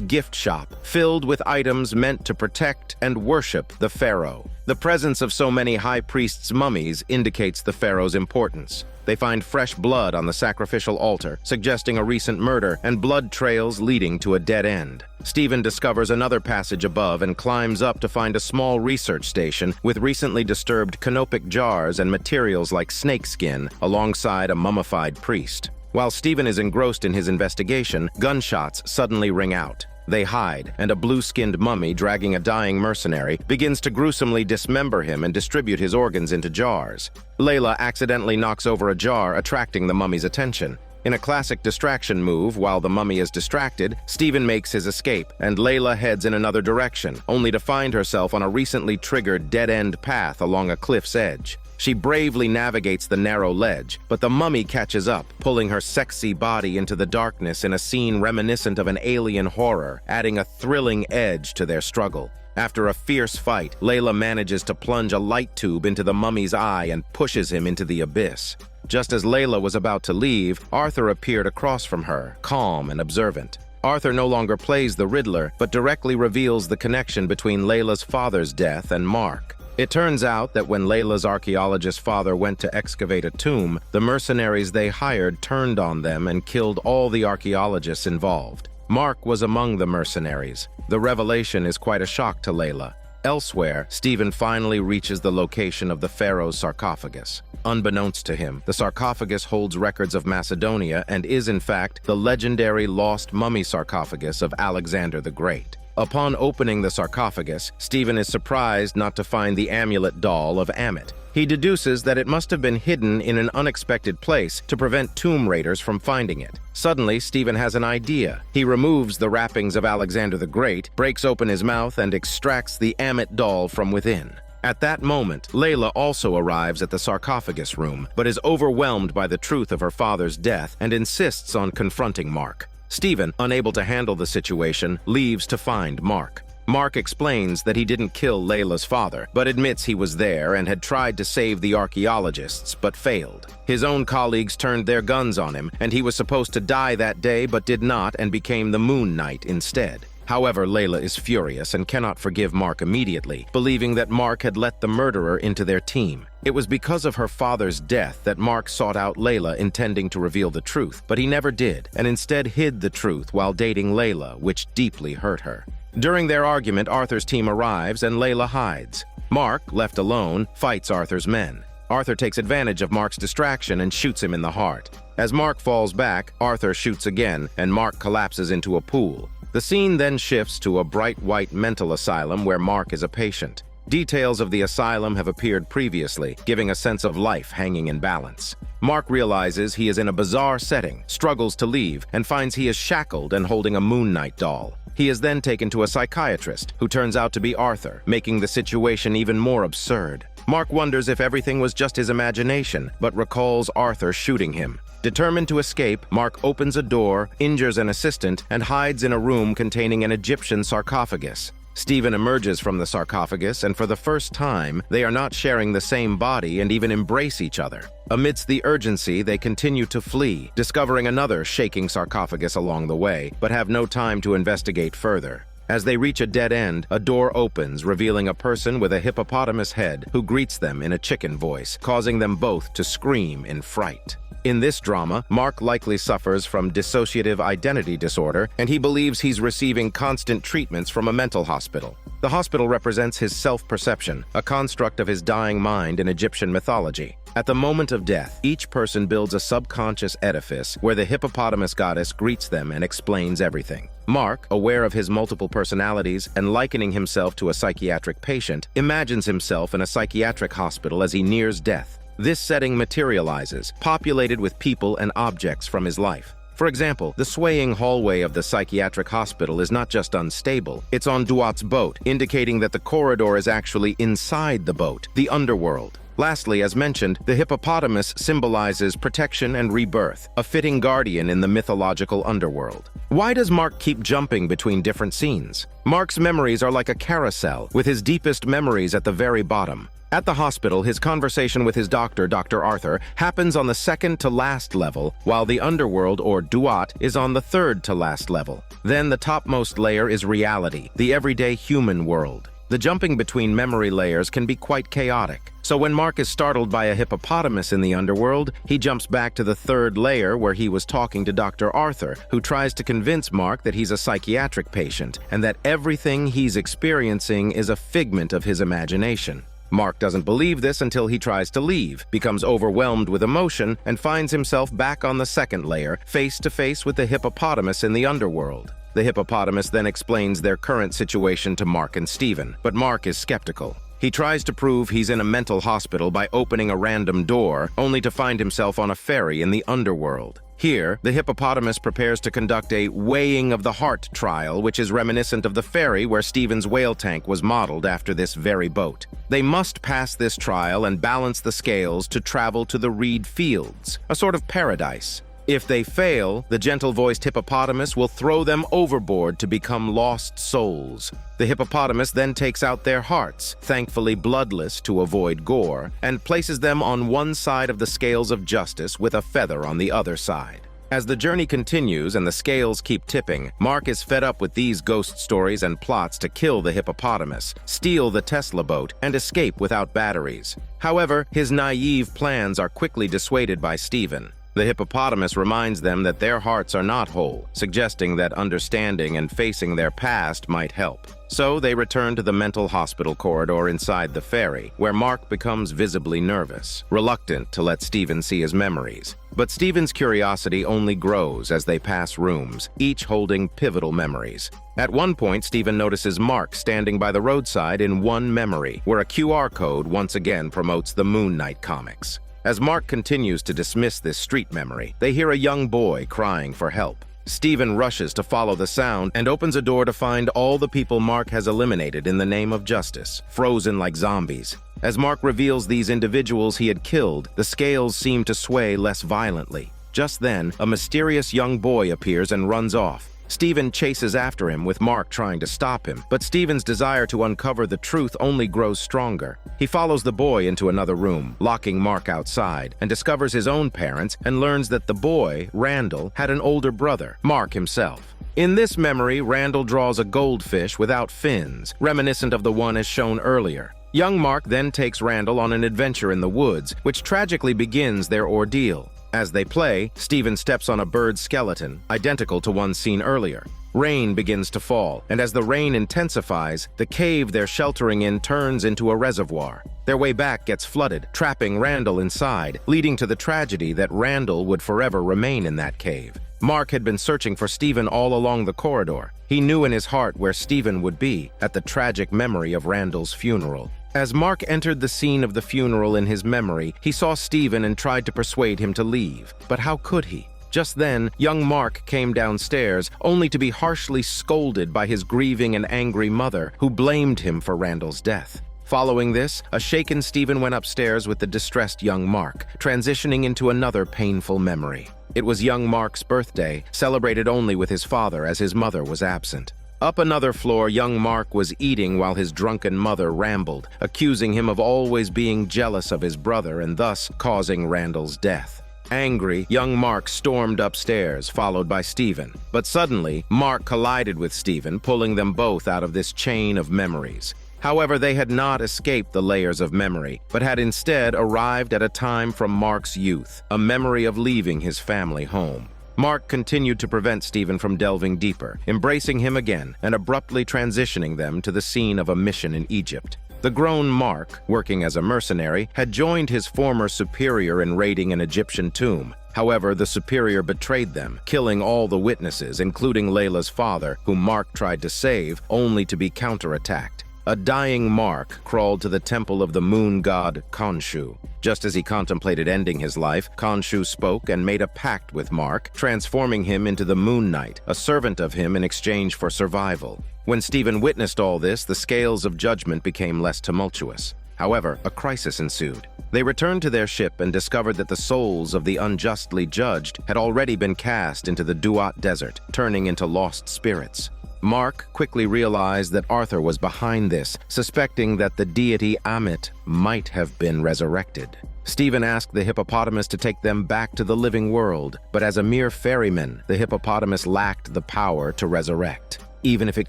gift shop, filled with items meant to protect and worship the pharaoh. The presence of so many high priest's mummies indicates the pharaoh's importance. They find fresh blood on the sacrificial altar, suggesting a recent murder, and blood trails leading to a dead end. Stephen discovers another passage above and climbs up to find a small research station with recently disturbed canopic jars and materials like snakeskin alongside a mummified priest. While Stephen is engrossed in his investigation, gunshots suddenly ring out. They hide, and a blue-skinned mummy dragging a dying mercenary begins to gruesomely dismember him and distribute his organs into jars. Layla accidentally knocks over a jar, attracting the mummy's attention. In a classic distraction move, while the mummy is distracted, Stephen makes his escape, and Layla heads in another direction, only to find herself on a recently triggered dead-end path along a cliff's edge. She bravely navigates the narrow ledge, but the mummy catches up, pulling her sexy body into the darkness in a scene reminiscent of an alien horror, adding a thrilling edge to their struggle. After a fierce fight, Layla manages to plunge a light tube into the mummy's eye and pushes him into the abyss. Just as Layla was about to leave, Arthur appeared across from her, calm and observant. Arthur no longer plays the Riddler, but directly reveals the connection between Layla's father's death and Mark. It turns out that when Layla's archaeologist father went to excavate a tomb, the mercenaries they hired turned on them and killed all the archaeologists involved. Mark was among the mercenaries. The revelation is quite a shock to Layla. Elsewhere, Stephen finally reaches the location of the pharaoh's sarcophagus. Unbeknownst to him, the sarcophagus holds records of Macedonia and is, in fact, the legendary lost mummy sarcophagus of Alexander the Great. Upon opening the sarcophagus, Stephen is surprised not to find the amulet doll of Amit. He deduces that it must have been hidden in an unexpected place to prevent tomb raiders from finding it. Suddenly, Stephen has an idea. He removes the wrappings of Alexander the Great, breaks open his mouth, and extracts the Amit doll from within. At that moment, Layla also arrives at the sarcophagus room, but is overwhelmed by the truth of her father's death and insists on confronting Mark. Stephen, unable to handle the situation, leaves to find Mark. Mark explains that he didn't kill Layla's father, but admits he was there and had tried to save the archaeologists, but failed. His own colleagues turned their guns on him, and he was supposed to die that day but did not and became the Moon Knight instead. However, Layla is furious and cannot forgive Mark immediately, believing that Mark had let the murderer into their team. It was because of her father's death that Mark sought out Layla, intending to reveal the truth, but he never did, and instead hid the truth while dating Layla, which deeply hurt her. During their argument, Arthur's team arrives and Layla hides. Mark, left alone, fights Arthur's men. Arthur takes advantage of Mark's distraction and shoots him in the heart. As Mark falls back, Arthur shoots again, and Mark collapses into a pool. The scene then shifts to a bright white mental asylum where Mark is a patient. Details of the asylum have appeared previously, giving a sense of life hanging in balance. Mark realizes he is in a bizarre setting, struggles to leave, and finds he is shackled and holding a Moon Knight doll. He is then taken to a psychiatrist, who turns out to be Arthur, making the situation even more absurd. Mark wonders if everything was just his imagination, but recalls Arthur shooting him. Determined to escape, Mark opens a door, injures an assistant, and hides in a room containing an Egyptian sarcophagus. Stephen emerges from the sarcophagus, and for the first time, they are not sharing the same body and even embrace each other. Amidst the urgency, they continue to flee, discovering another shaking sarcophagus along the way, but have no time to investigate further. As they reach a dead end, a door opens, revealing a person with a hippopotamus head who greets them in a chicken voice, causing them both to scream in fright. In this drama, Mark likely suffers from dissociative identity disorder, and he believes he's receiving constant treatments from a mental hospital. The hospital represents his self-perception, a construct of his dying mind in Egyptian mythology. At the moment of death, each person builds a subconscious edifice where the hippopotamus goddess greets them and explains everything. Mark, aware of his multiple personalities and likening himself to a psychiatric patient, imagines himself in a psychiatric hospital as he nears death. This setting materializes, populated with people and objects from his life. For example, the swaying hallway of the psychiatric hospital is not just unstable, it's on Duat's boat, indicating that the corridor is actually inside the boat, the underworld. Lastly, as mentioned, the hippopotamus symbolizes protection and rebirth, a fitting guardian in the mythological underworld. Why does Mark keep jumping between different scenes? Mark's memories are like a carousel, with his deepest memories at the very bottom. At the hospital, his conversation with his doctor, Dr. Arthur, happens on the second to last level, while the underworld, or Duat, is on the third to last level. Then the topmost layer is reality, the everyday human world. The jumping between memory layers can be quite chaotic. So when Mark is startled by a hippopotamus in the underworld, he jumps back to the third layer where he was talking to Dr. Arthur, who tries to convince Mark that he's a psychiatric patient and that everything he's experiencing is a figment of his imagination. Mark doesn't believe this until he tries to leave, becomes overwhelmed with emotion, and finds himself back on the second layer, face to face with the hippopotamus in the underworld. The hippopotamus then explains their current situation to Mark and Steven, but Mark is skeptical. He tries to prove he's in a mental hospital by opening a random door, only to find himself on a ferry in the underworld. Here, the hippopotamus prepares to conduct a weighing of the heart trial, which is reminiscent of the ferry where Steven's whale tank was modeled after this very boat. They must pass this trial and balance the scales to travel to the reed fields, a sort of paradise. If they fail, the gentle-voiced hippopotamus will throw them overboard to become lost souls. The hippopotamus then takes out their hearts, thankfully bloodless to avoid gore, and places them on one side of the scales of justice with a feather on the other side. As the journey continues and the scales keep tipping, Mark is fed up with these ghost stories and plots to kill the hippopotamus, steal the Tesla boat, and escape without batteries. However, his naive plans are quickly dissuaded by Steven. The hippopotamus reminds them that their hearts are not whole, suggesting that understanding and facing their past might help. So they return to the mental hospital corridor inside the ferry, where Mark becomes visibly nervous, reluctant to let Steven see his memories. But Steven's curiosity only grows as they pass rooms, each holding pivotal memories. At one point, Steven notices Mark standing by the roadside in one memory, where a QR code once again promotes the Moon Knight comics. As Mark continues to dismiss this street memory, they hear a young boy crying for help. Steven rushes to follow the sound and opens a door to find all the people Mark has eliminated in the name of justice, frozen like zombies. As Mark reveals these individuals he had killed, the scales seem to sway less violently. Just then, a mysterious young boy appears and runs off. Steven chases after him, with Mark trying to stop him, but Steven's desire to uncover the truth only grows stronger. He follows the boy into another room, locking Mark outside, and discovers his own parents and learns that the boy, Randall, had an older brother, Mark himself. In this memory, Randall draws a goldfish without fins, reminiscent of the one as shown earlier. Young Mark then takes Randall on an adventure in the woods, which tragically begins their ordeal. As they play, Steven steps on a bird's skeleton, identical to one seen earlier. Rain begins to fall, and as the rain intensifies, the cave they're sheltering in turns into a reservoir. Their way back gets flooded, trapping Randall inside, leading to the tragedy that Randall would forever remain in that cave. Mark had been searching for Steven all along the corridor. He knew in his heart where Steven would be, at the tragic memory of Randall's funeral. As Mark entered the scene of the funeral in his memory, he saw Steven and tried to persuade him to leave. But how could he? Just then, young Mark came downstairs, only to be harshly scolded by his grieving and angry mother, who blamed him for Randall's death. Following this, a shaken Steven went upstairs with the distressed young Mark, transitioning into another painful memory. It was young Mark's birthday, celebrated only with his father as his mother was absent. Up another floor, young Mark was eating while his drunken mother rambled, accusing him of always being jealous of his brother and thus causing Randall's death. Angry, young Mark stormed upstairs, followed by Steven. But suddenly, Mark collided with Steven, pulling them both out of this chain of memories. However, they had not escaped the layers of memory, but had instead arrived at a time from Mark's youth, a memory of leaving his family home. Mark continued to prevent Steven from delving deeper, embracing him again and abruptly transitioning them to the scene of a mission in Egypt. The grown Mark, working as a mercenary, had joined his former superior in raiding an Egyptian tomb. However, the superior betrayed them, killing all the witnesses, including Layla's father, whom Mark tried to save, only to be counterattacked. A dying Mark crawled to the temple of the moon god Khonshu. Just as he contemplated ending his life, Khonshu spoke and made a pact with Mark, transforming him into the Moon Knight, a servant of him in exchange for survival. When Stephen witnessed all this, the scales of judgment became less tumultuous. However, a crisis ensued. They returned to their ship and discovered that the souls of the unjustly judged had already been cast into the Duat Desert, turning into lost spirits. Mark quickly realized that Arthur was behind this, suspecting that the deity Amit might have been resurrected. Stephen asked the hippopotamus to take them back to the living world, but as a mere ferryman, the hippopotamus lacked the power to resurrect. Even if it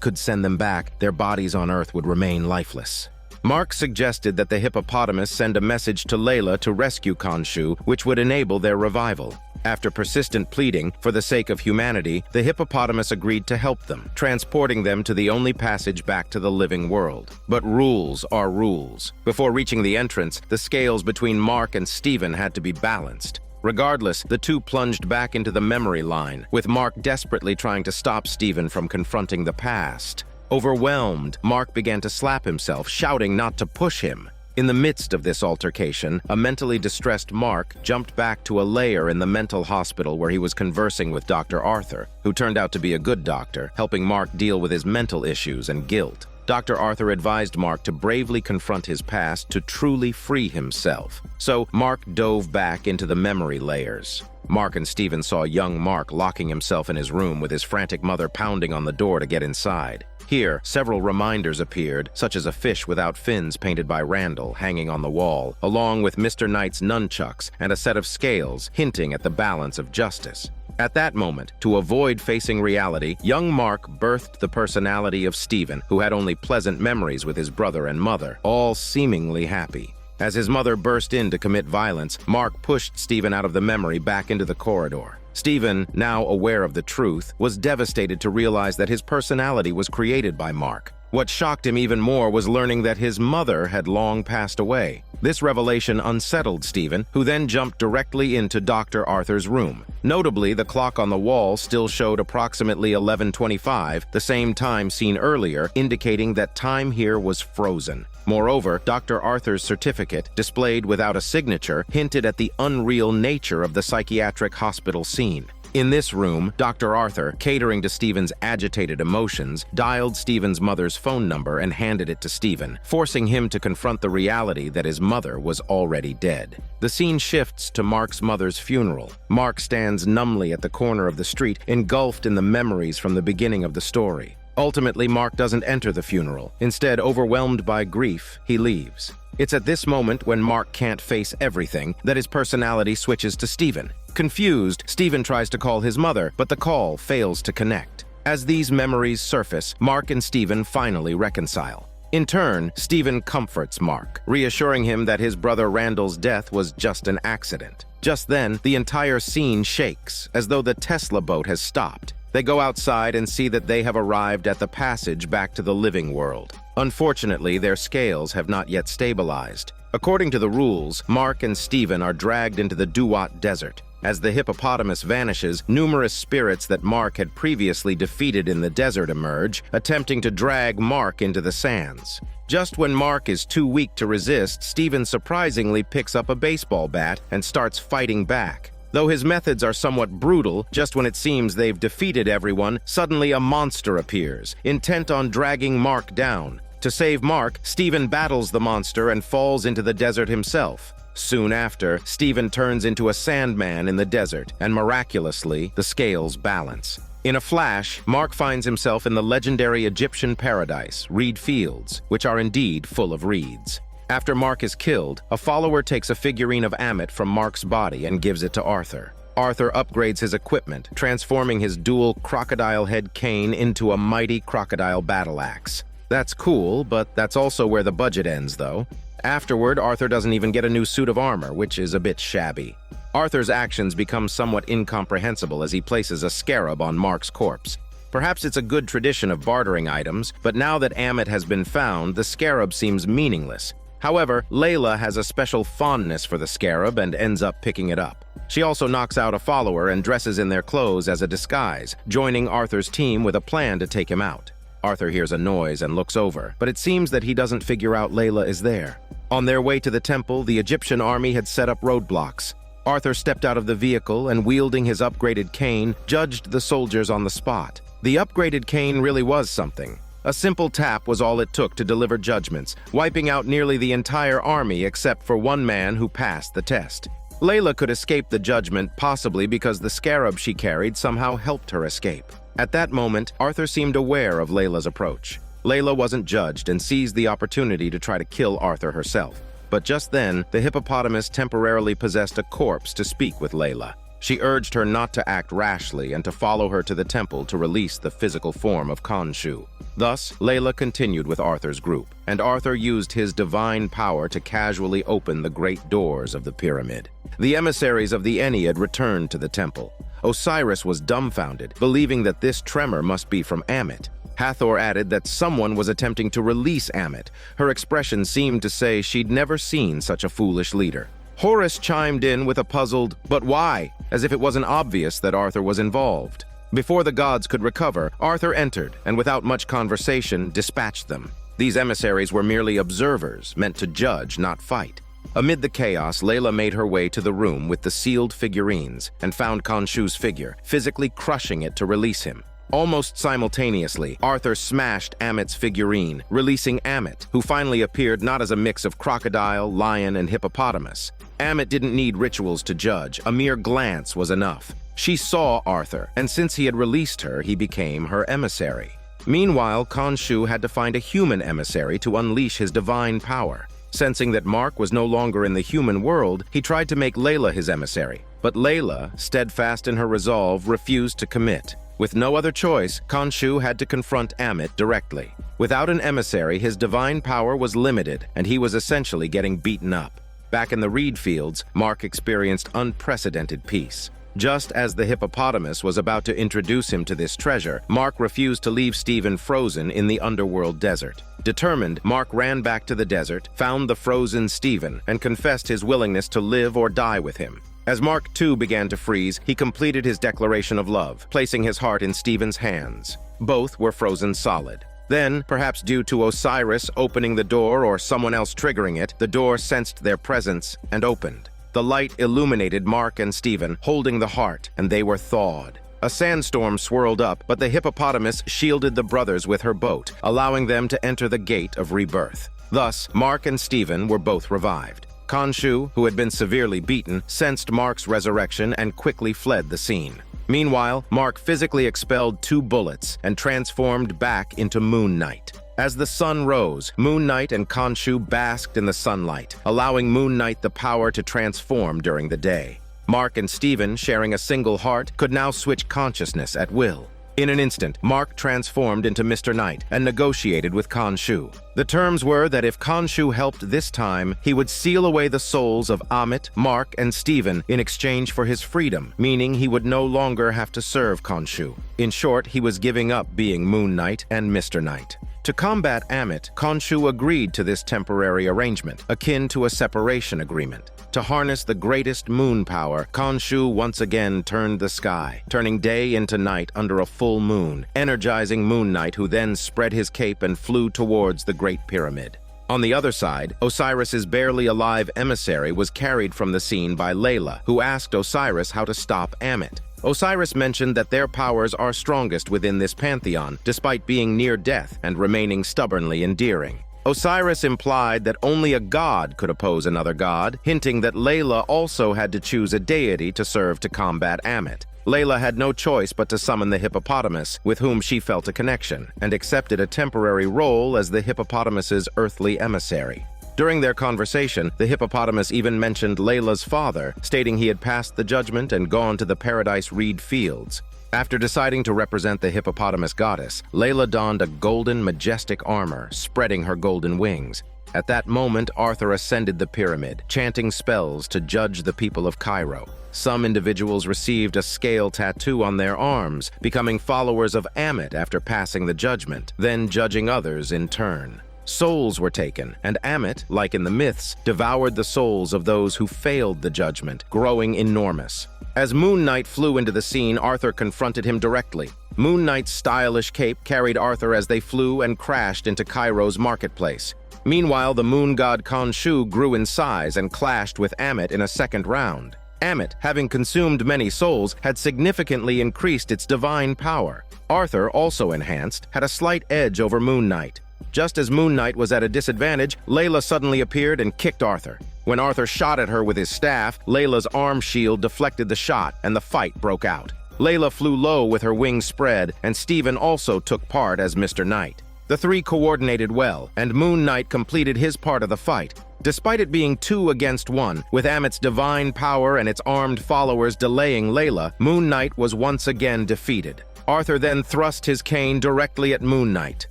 could send them back, their bodies on Earth would remain lifeless. Mark suggested that the hippopotamus send a message to Layla to rescue Khonshu, which would enable their revival. After persistent pleading, for the sake of humanity, the hippopotamus agreed to help them, transporting them to the only passage back to the living world. But rules are rules. Before reaching the entrance, the scales between Mark and Stephen had to be balanced. Regardless, the two plunged back into the memory line, with Mark desperately trying to stop Stephen from confronting the past. Overwhelmed, Mark began to slap himself, shouting not to push him. In the midst of this altercation, a mentally distressed Mark jumped back to a lair in the mental hospital where he was conversing with Dr. Arthur, who turned out to be a good doctor, helping Mark deal with his mental issues and guilt. Dr. Arthur advised Mark to bravely confront his past to truly free himself. So Mark dove back into the memory layers. Mark and Stephen saw young Mark locking himself in his room with his frantic mother pounding on the door to get inside. Here, several reminders appeared, such as a fish without fins painted by Randall hanging on the wall, along with Mr. Knight's nunchucks and a set of scales hinting at the balance of justice. At that moment, to avoid facing reality, young Mark birthed the personality of Stephen, who had only pleasant memories with his brother and mother, all seemingly happy. As his mother burst in to commit violence, Mark pushed Stephen out of the memory back into the corridor. Stephen, now aware of the truth, was devastated to realize that his personality was created by Mark. What shocked him even more was learning that his mother had long passed away. This revelation unsettled Stephen, who then jumped directly into Dr. Arthur's room. Notably, the clock on the wall still showed approximately 11:25, the same time seen earlier, indicating that time here was frozen. Moreover, Dr. Arthur's certificate, displayed without a signature, hinted at the unreal nature of the psychiatric hospital scene. In this room, Dr. Arthur, catering to Stephen's agitated emotions, dialed Stephen's mother's phone number and handed it to Stephen, forcing him to confront the reality that his mother was already dead. The scene shifts to Mark's mother's funeral. Mark stands numbly at the corner of the street, engulfed in the memories from the beginning of the story. Ultimately, Mark doesn't enter the funeral. Instead, overwhelmed by grief, he leaves. It's at this moment, when Mark can't face everything, that his personality switches to Stephen. Confused, Stephen tries to call his mother, but the call fails to connect. As these memories surface, Mark and Stephen finally reconcile. In turn, Stephen comforts Mark, reassuring him that his brother Randall's death was just an accident. Just then, the entire scene shakes, as though the Tesla boat has stopped. They go outside and see that they have arrived at the passage back to the living world. Unfortunately, their scales have not yet stabilized. According to the rules, Mark and Stephen are dragged into the Duat Desert. As the hippopotamus vanishes, numerous spirits that Mark had previously defeated in the desert emerge, attempting to drag Mark into the sands. Just when Mark is too weak to resist, Stephen surprisingly picks up a baseball bat and starts fighting back. Though his methods are somewhat brutal, just when it seems they've defeated everyone, suddenly a monster appears, intent on dragging Mark down. To save Mark, Stephen battles the monster and falls into the desert himself. Soon after, Stephen turns into a sandman in the desert, and miraculously, the scales balance. In a flash, Mark finds himself in the legendary Egyptian paradise, reed fields, which are indeed full of reeds. After Mark is killed, a follower takes a figurine of Amit from Mark's body and gives it to Arthur. Arthur upgrades his equipment, transforming his dual crocodile head cane into a mighty crocodile battle axe. That's cool, but that's also where the budget ends, though. Afterward, Arthur doesn't even get a new suit of armor, which is a bit shabby. Arthur's actions become somewhat incomprehensible as he places a scarab on Mark's corpse. Perhaps it's a good tradition of bartering items, but now that Amit has been found, the scarab seems meaningless. However, Layla has a special fondness for the scarab and ends up picking it up. She also knocks out a follower and dresses in their clothes as a disguise, joining Arthur's team with a plan to take him out. Arthur hears a noise and looks over, but it seems that he doesn't figure out Layla is there. On their way to the temple, the Egyptian army had set up roadblocks. Arthur stepped out of the vehicle and, wielding his upgraded cane, judged the soldiers on the spot. The upgraded cane really was something. A simple tap was all it took to deliver judgments, wiping out nearly the entire army except for one man who passed the test. Layla could escape the judgment, possibly because the scarab she carried somehow helped her escape. At that moment, Arthur seemed aware of Layla's approach. Layla wasn't judged and seized the opportunity to try to kill Arthur herself. But just then, the hippopotamus temporarily possessed a corpse to speak with Layla. She urged her not to act rashly and to follow her to the temple to release the physical form of Khonshu. Thus, Layla continued with Arthur's group, and Arthur used his divine power to casually open the great doors of the pyramid. The emissaries of the Ennead returned to the temple. Osiris was dumbfounded, believing that this tremor must be from Ammit. Hathor added that someone was attempting to release Ammit. Her expression seemed to say she'd never seen such a foolish leader. Horus chimed in with a puzzled, "But why?" as if it wasn't obvious that Arthur was involved. Before the gods could recover, Arthur entered, and without much conversation, dispatched them. These emissaries were merely observers, meant to judge, not fight. Amid the chaos, Layla made her way to the room with the sealed figurines and found Khonshu's figure, physically crushing it to release him. Almost simultaneously, Arthur smashed Ammit's figurine, releasing Ammit, who finally appeared not as a mix of crocodile, lion, and hippopotamus. Ammit didn't need rituals to judge. A mere glance was enough. She saw Arthur, and since he had released her, he became her emissary. Meanwhile, Khonshu had to find a human emissary to unleash his divine power. Sensing that Mark was no longer in the human world, he tried to make Layla his emissary. But Layla, steadfast in her resolve, refused to commit. With no other choice, Khonshu had to confront Ammit directly. Without an emissary, his divine power was limited, and he was essentially getting beaten up. Back in the reed fields, Mark experienced unprecedented peace. Just as the hippopotamus was about to introduce him to this treasure, Mark refused to leave Stephen frozen in the underworld desert. Determined, Mark ran back to the desert, found the frozen Stephen, and confessed his willingness to live or die with him. As Mark too began to freeze, he completed his declaration of love, placing his heart in Stephen's hands. Both were frozen solid. Then, perhaps due to Osiris opening the door or someone else triggering it, the door sensed their presence and opened. The light illuminated Mark and Stephen, holding the heart, and they were thawed. A sandstorm swirled up, but the hippopotamus shielded the brothers with her boat, allowing them to enter the gate of rebirth. Thus, Mark and Stephen were both revived. Khonshu, who had been severely beaten, sensed Mark's resurrection and quickly fled the scene. Meanwhile, Mark physically expelled 2 bullets and transformed back into Moon Knight. As the sun rose, Moon Knight and Khonshu basked in the sunlight, allowing Moon Knight the power to transform during the day. Mark and Stephen, sharing a single heart, could now switch consciousness at will. In an instant, Mark transformed into Mr. Knight and negotiated with Khonshu. The terms were that if Khonshu helped this time, he would seal away the souls of Ammit, Mark, and Stephen in exchange for his freedom, meaning he would no longer have to serve Khonshu. In short, he was giving up being Moon Knight and Mr. Knight. To combat Ammit, Khonshu agreed to this temporary arrangement, akin to a separation agreement. To harness the greatest moon power, Khonshu once again turned the sky, turning day into night under a full moon, energizing Moon Knight, who then spread his cape and flew towards the Great Pyramid. On the other side, Osiris's barely alive emissary was carried from the scene by Layla, who asked Osiris how to stop Ammit. Osiris mentioned that their powers are strongest within this pantheon, despite being near death and remaining stubbornly endearing. Osiris implied that only a god could oppose another god, hinting that Layla also had to choose a deity to serve to combat Ammit. Layla had no choice but to summon the hippopotamus, with whom she felt a connection, and accepted a temporary role as the hippopotamus's earthly emissary. During their conversation, the hippopotamus even mentioned Layla's father, stating he had passed the judgment and gone to the Paradise Reed Fields. After deciding to represent the hippopotamus goddess, Layla donned a golden, majestic armor, spreading her golden wings. At that moment, Arthur ascended the pyramid, chanting spells to judge the people of Cairo. Some individuals received a scale tattoo on their arms, becoming followers of Ammit after passing the judgment, then judging others in turn. Souls were taken, and Ammit, like in the myths, devoured the souls of those who failed the judgment, growing enormous. As Moon Knight flew into the scene, Arthur confronted him directly. Moon Knight's stylish cape carried Arthur as they flew and crashed into Cairo's marketplace. Meanwhile, the moon god Khonshu grew in size and clashed with Ammit in a second round. Ammit, having consumed many souls, had significantly increased its divine power. Arthur, also enhanced, had a slight edge over Moon Knight. Just as Moon Knight was at a disadvantage, Layla suddenly appeared and kicked Arthur. When Arthur shot at her with his staff, Layla's arm shield deflected the shot, and the fight broke out. Layla flew low with her wings spread, and Steven also took part as Mr. Knight. The three coordinated well, and Moon Knight completed his part of the fight. Despite it being 2 against 1, with Ammit's divine power and its armed followers delaying Layla, Moon Knight was once again defeated. Arthur then thrust his cane directly at Moon Knight,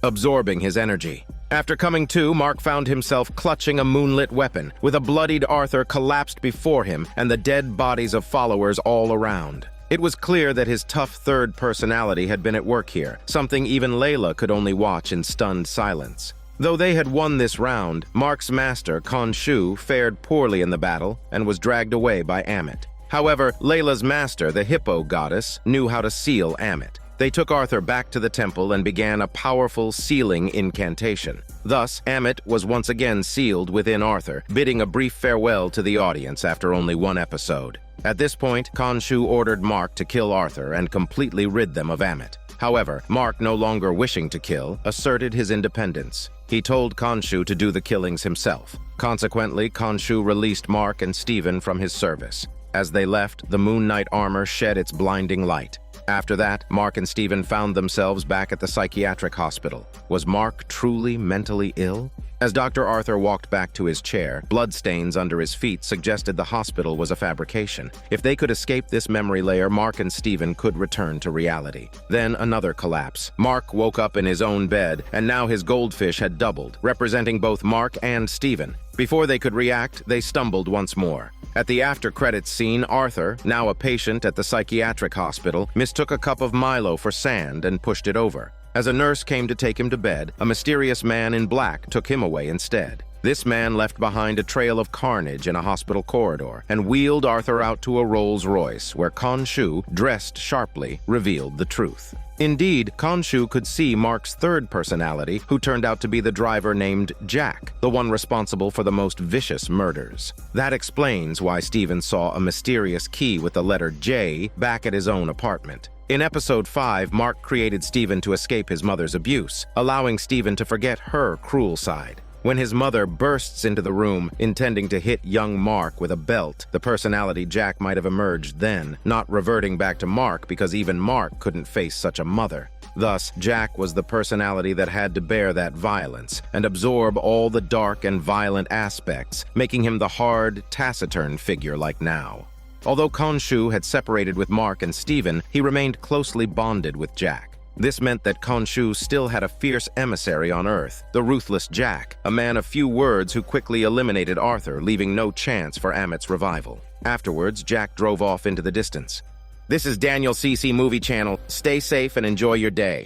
absorbing his energy. After coming to, Mark found himself clutching a moonlit weapon, with a bloodied Arthur collapsed before him and the dead bodies of followers all around. It was clear that his tough third personality had been at work here, something even Layla could only watch in stunned silence. Though they had won this round, Mark's master, Khonshu, fared poorly in the battle and was dragged away by Ammit. However, Layla's master, the Hippo goddess, knew how to seal Ammit. They took Arthur back to the temple and began a powerful sealing incantation. Thus, Ammit was once again sealed within Arthur, bidding a brief farewell to the audience after only 1 episode. At this point, Khonshu ordered Mark to kill Arthur and completely rid them of Ammit. However, Mark, no longer wishing to kill, asserted his independence. He told Khonshu to do the killings himself. Consequently, Khonshu released Mark and Steven from his service. As they left, the Moon Knight armor shed its blinding light. After that, Mark and Steven found themselves back at the psychiatric hospital. Was Mark truly mentally ill? As Dr. Arthur walked back to his chair, bloodstains under his feet suggested the hospital was a fabrication. If they could escape this memory layer, Mark and Steven could return to reality. Then another collapse. Mark woke up in his own bed, and now his goldfish had doubled, representing both Mark and Steven. Before they could react, they stumbled once more. At the after-credits scene, Arthur, now a patient at the psychiatric hospital, mistook a cup of Milo for sand and pushed it over. As a nurse came to take him to bed, a mysterious man in black took him away instead. This man left behind a trail of carnage in a hospital corridor and wheeled Arthur out to a Rolls-Royce, where Khonshu, dressed sharply, revealed the truth. Indeed, Khonshu could see Mark's third personality, who turned out to be the driver named Jack, the one responsible for the most vicious murders. That explains why Steven saw a mysterious key with the letter J back at his own apartment. In episode 5, Mark created Steven to escape his mother's abuse, allowing Steven to forget her cruel side. When his mother bursts into the room, intending to hit young Mark with a belt, the personality Jack might have emerged then, not reverting back to Mark because even Mark couldn't face such a mother. Thus, Jack was the personality that had to bear that violence and absorb all the dark and violent aspects, making him the hard, taciturn figure like now. Although Khonshu had separated with Mark and Steven, he remained closely bonded with Jack. This meant that Khonshu still had a fierce emissary on Earth, the ruthless Jack, a man of few words who quickly eliminated Arthur, leaving no chance for Ammit's revival. Afterwards, Jack drove off into the distance. This is Daniel CC Movie Channel. Stay safe and enjoy your day.